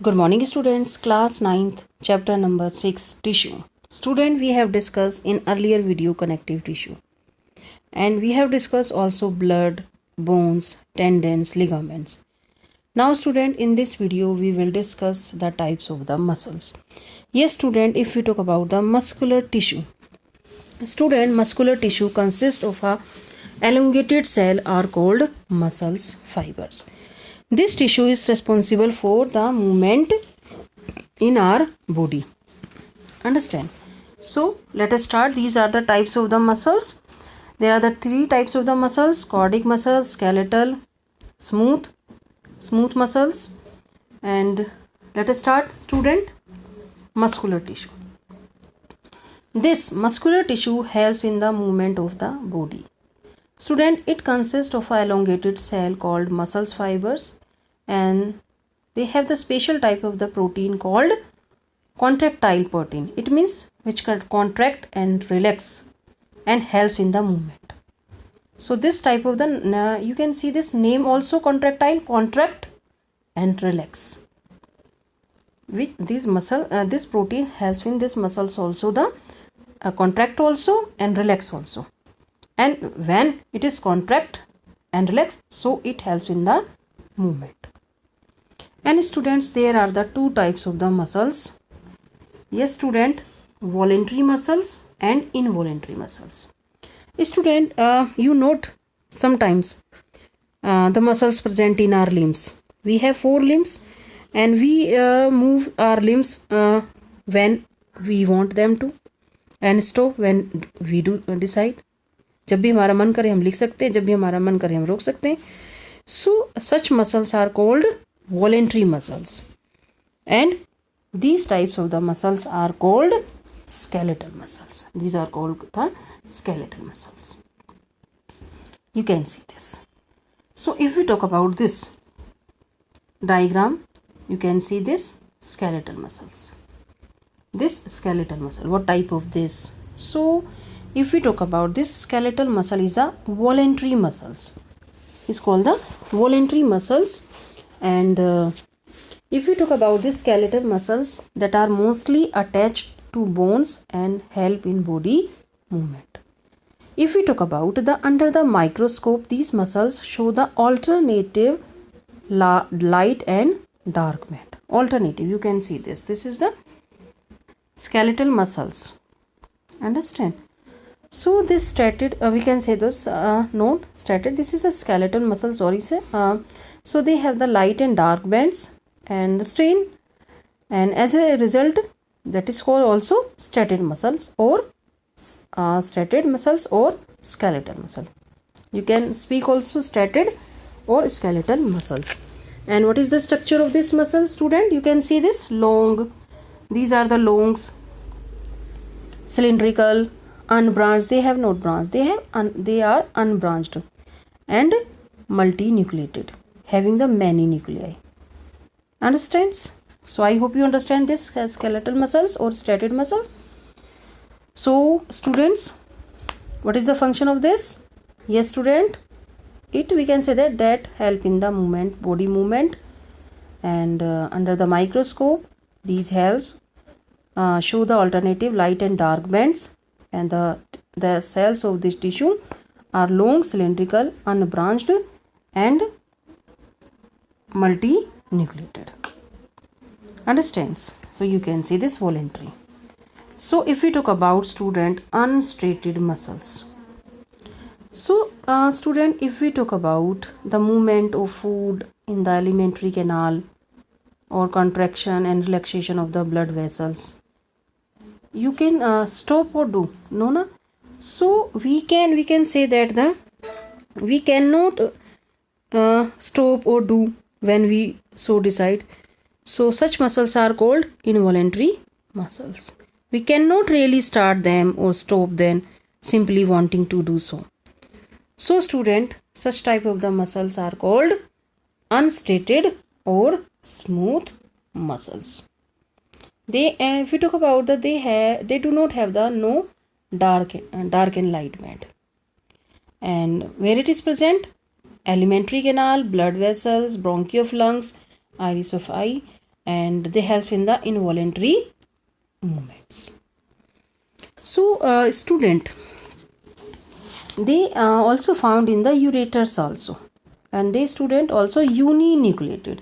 Good morning, students. Class 9th, chapter number 6, tissue. Student, we have discussed in earlier video connective tissue. And we have discussed also blood, bones, tendons, ligaments. Now, student, in this video, we will discuss the types of the muscles. Yes, student, if we talk about the muscular tissue. Student, muscular tissue consists of a elongated cell are called muscles fibers. This tissue is responsible for the movement in our body. Understand? So let us start. These are the types of the muscles. There are the three types of the muscles: cardiac muscles, skeletal, smooth muscles. And let us start, student. Muscular tissue. This muscular tissue helps in the movement of the body. Student, it consists of an elongated cell called muscles fibers, and they have the special type of the protein called contractile protein. It means which can contract and relax and helps in the movement. So this type of the you can see this name also, contractile, contract and relax. With this muscle, this protein helps in this muscles also the contract also and relax also. And when it is contract and relax, so it helps in the movement. And students, there are the two types of the muscles. Yes, student, voluntary muscles and involuntary muscles. Student, you note sometimes the muscles present in our limbs. We have 4 limbs and we move our limbs when we want them to and stop when we do decide. जब भी हमारा मन करे हम लिख सकते हैं, जब भी हमारा मन करे हम रोक सकते हैं. So such muscles are called voluntary muscles, and these types of the muscles are called skeletal muscles. These are called the skeletal muscles. You can see this. So if we talk about this diagram, you can see this skeletal muscles. This skeletal muscle, what type of this? So if we talk about this skeletal muscle is a voluntary muscles. It's called the voluntary muscles. And if we talk about this skeletal muscles that are mostly attached to bones and help in body movement. If we talk about the under the microscope, these muscles show the alternative light and dark band. Alternative, you can see this. This is the skeletal muscles. Understand? So this stated, we can say this note stated, this is a skeletal muscle, sorry sir. So they have the light and dark bands and strain, and as a result that is called also stated muscles or skeletal muscle. You can speak also stated or skeletal muscles. And what is the structure of this muscle, student? You can see this long, these are the longs, cylindrical, unbranched, they have not branched, they are unbranched and multinucleated, having the many nuclei. Understands? So I hope you understand this skeletal muscles or stated muscles. So students, what is the function of this? Yes, student, it we can say that help in the movement, body movement, and under the microscope these helps show the alternative light and dark bands. And the cells of this tissue are long, cylindrical, unbranched and multinucleated. Understands? So you can see this voluntary. So if we talk about student unstated muscles. So student, if we talk about the movement of food in the alimentary canal or contraction and relaxation of the blood vessels, you can stop or do no. So we can say that we cannot stop or do when we so decide. So such muscles are called involuntary muscles. We cannot really start them or stop them simply wanting to do so. So student, such type of the muscles are called unstated or smooth muscles. They if we talk about that, they do not have the no dark and light band. And where it is present? Alimentary canal, blood vessels, bronchi of lungs, iris of eye, and they help in the involuntary movements. So student, they also found in the ureters also, and they student also uninucleated.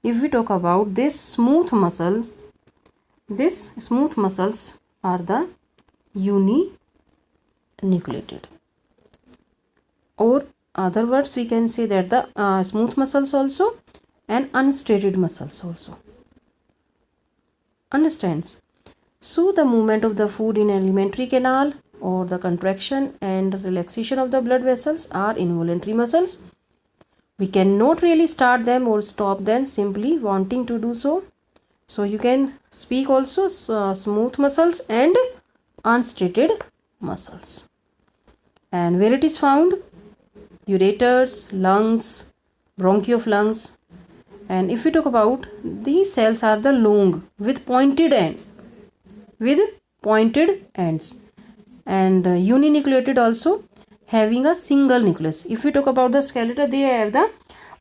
If we talk about this smooth muscle, these smooth muscles are the uninucleated, or other words we can say that the smooth muscles also and unstriated muscles also. Understands? So the movement of the food in alimentary canal or the contraction and relaxation of the blood vessels are involuntary muscles. We cannot really start them or stop them simply wanting to do so. So you can speak also smooth muscles and unstriated muscles. And where it is found? Ureters, lungs, bronchi of lungs. And if we talk about, these cells are the long with pointed ends, and uninucleated also having a single nucleus. If we talk about the skeleton, they have the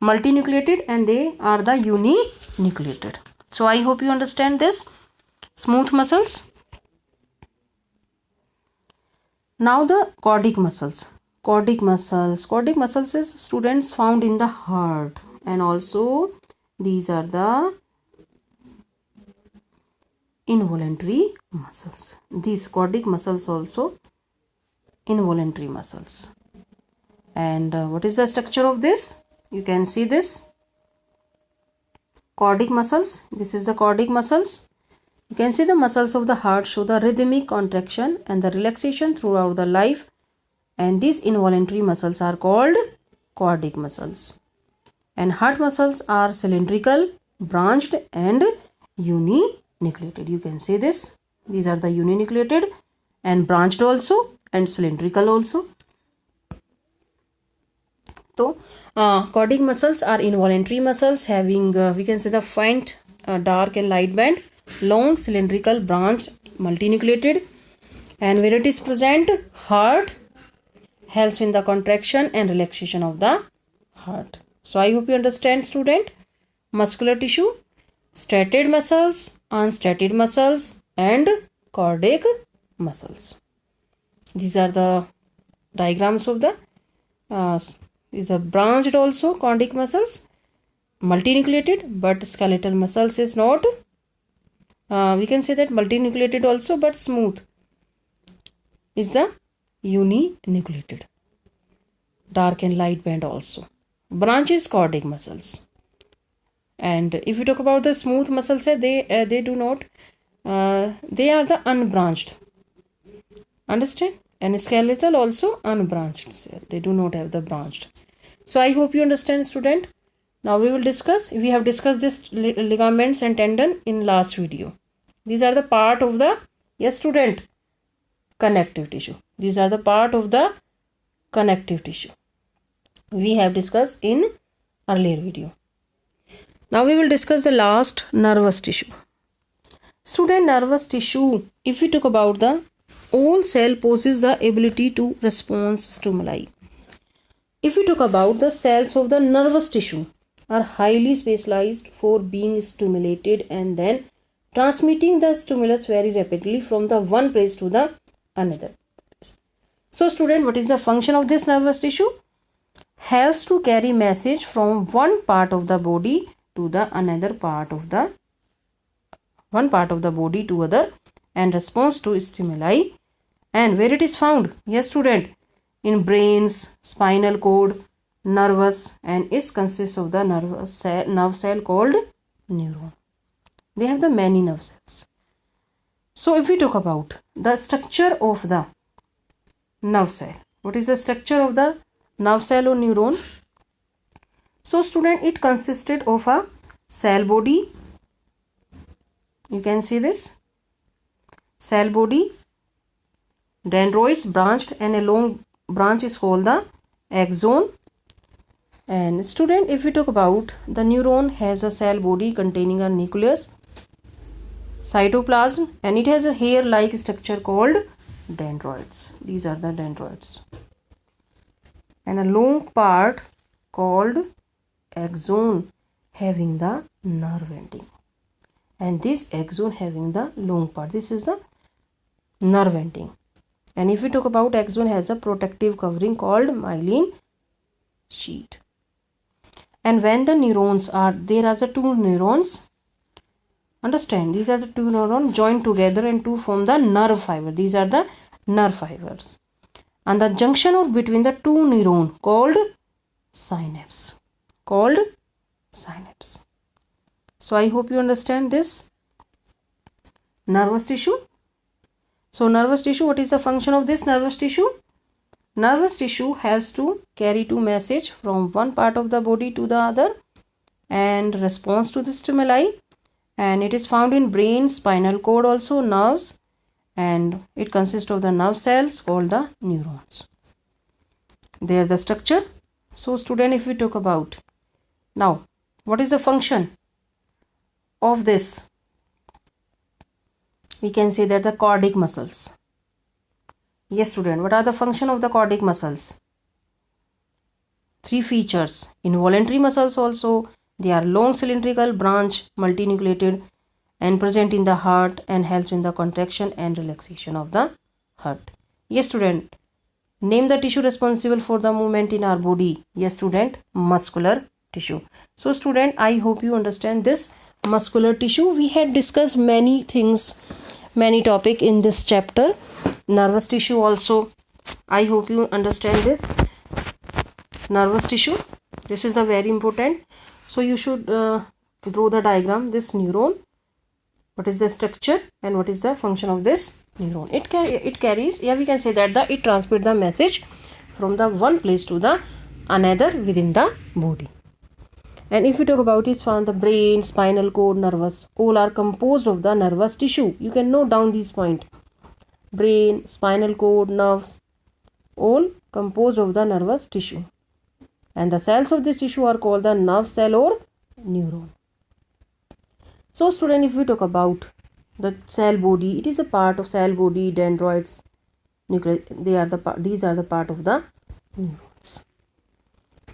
multinucleated and they are the uninucleated. So I hope you understand this. Smooth muscles. Now the chordic muscles. Chordic muscles is students found in the heart, and also these are the involuntary muscles. These chordic muscles also involuntary muscles. And what is the structure of this? You can see this chordic muscles. This is the chordic muscles. You can see the muscles of the heart show the rhythmic contraction and the relaxation throughout the life, and these involuntary muscles are called chordic muscles. And heart muscles are cylindrical, branched and uninucleated. You can see this. These are the uninucleated and branched also and cylindrical also. So chordic muscles are involuntary muscles having we can say the faint dark and light band, long, cylindrical, branched, multinucleated, and where it is present, heart, helps in the contraction and relaxation of the heart. So I hope you understand, student. Muscular tissue, striated muscles, unstriated muscles and chordic muscles. These are the diagrams of the these are branched also chordic muscles, multinucleated, but skeletal muscles is not. We can say that multinucleated also, but smooth is the uninucleated. Dark and light band also. Branch is chordic muscles. And if you talk about the smooth muscles, they do not. They are the unbranched. Understand? And skeletal also unbranched. They do not have the branched. So I hope you understand, student. Now we will discuss. We have discussed this ligaments and tendon in last video. These are the part of the, yes student, connective tissue. These are the part of the connective tissue. We have discussed in earlier video. Now we will discuss the last, nervous tissue. Student, nervous tissue, if we talk about the all cell possesses the ability to respond stimuli. If we talk about the cells of the nervous tissue are highly specialized for being stimulated and then transmitting the stimulus very rapidly from the one place to the another. So student, what is the function of this nervous tissue? Helps to carry message from one part of the body to the another part of the body to other and responds to stimuli. And where it is found? Yes student, in brains, spinal cord, nervous, and is consists of the nerve cell called neuron. They have the many nerve cells. So if we talk about the structure of the nerve cell, what is the structure of the nerve cell or neuron? So student, it consisted of a cell body. You can see this cell body, dendroids branched, and a long branch is called the axon. And student, if we talk about the neuron, has a cell body containing a nucleus, cytoplasm, and it has a hair-like structure called dendroids. These are the dendroids, and a long part called axon having the nerve ending. and this axon having the long part. This is the nerve ending. And if we talk about axon has a protective covering called myelin sheet. And when the neurons are, there are the two neurons, understand, these are the two neurons joined together and to form the nerve fiber. These are the nerve fibers. And the junction of between the two neurons called synapse. Called synapse. So I hope you understand this. Nervous tissue. So nervous tissue, what is the function of this nervous tissue? Nervous tissue has to carry two message from one part of the body to the other and responds to the stimuli, and it is found in brain, spinal cord, also nerves, and it consists of the nerve cells called the neurons. They are the structure. So student, if we talk about now what is the function of this, we can say that the cardiac muscles. Yes student, what are the function of the cardiac muscles? Three features. Involuntary muscles also, they are long cylindrical branch, multinucleated and present in the heart and helps in the contraction and relaxation of the heart. Yes student, name the tissue responsible for the movement in our body. Yes student, muscular tissue. So student, I hope you understand this muscular tissue. We had discussed many things, many topic in this chapter. Nervous tissue also, I hope you understand this. Nervous tissue, this is the very important. So you should draw the diagram. This neuron, what is the structure and what is the function of this neuron? It carries, yeah, we can say that it transmits the message from the one place to the another within the body. And if you talk about is found the brain, spinal cord, nervous, all are composed of the nervous tissue. You can note down these points. Brain, spinal cord, nerves, all composed of the nervous tissue. And the cells of this tissue are called the nerve cell or neuron. So student, if we talk about the cell body, it is a part of cell body, dendrites, nucleus, these are the part of the neurons.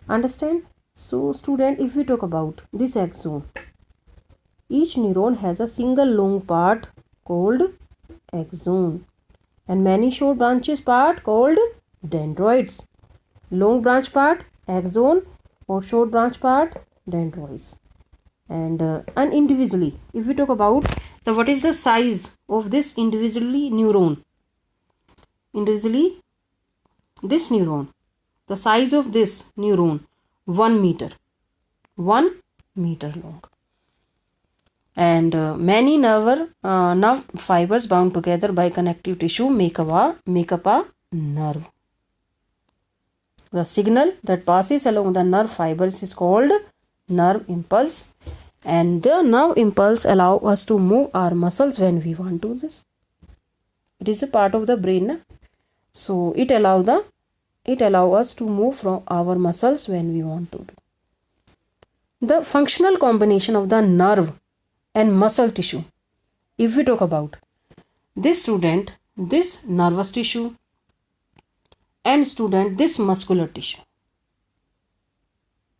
Understand? So student, if we talk about this axon, each neuron has a single long part called axon and many short branches part called dendroids. Long branch part axon or short branch part dendroids. And individually, if we talk about what is the size of this individually neuron, this neuron, the size of this neuron 1 meter long, and many nerve fibers bound together by connective tissue make up a nerve. The signal that passes along the nerve fibers is called nerve impulse, and the nerve impulse allow us to move our muscles when we want to this. It is a part of the brain, so it allow us to move from our muscles when we want to do. The functional combination of the nerve and muscle tissue, if we talk about this student, this nervous tissue, and student, this muscular tissue,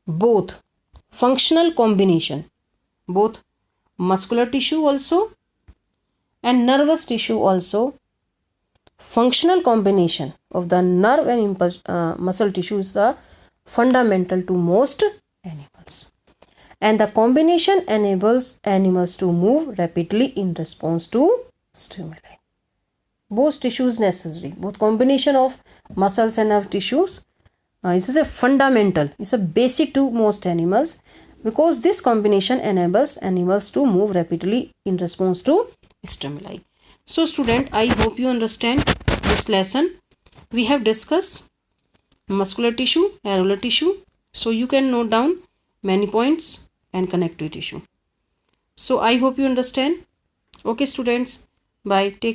both functional combination, both muscular tissue also and nervous tissue also, functional combination of the nerve and impulse, muscle tissue is fundamental to most animals, and the combination enables animals to move rapidly in response to stimuli. Both tissues necessary, both combination of muscles and nerve tissues is a fundamental, it's a basic to most animals, because this combination enables animals to move rapidly in response to stimuli. So student, I hope you understand this lesson. We have discussed muscular tissue, areolar tissue, so you can note down many points, and connective tissue. So I hope you understand. Okay students, bye, take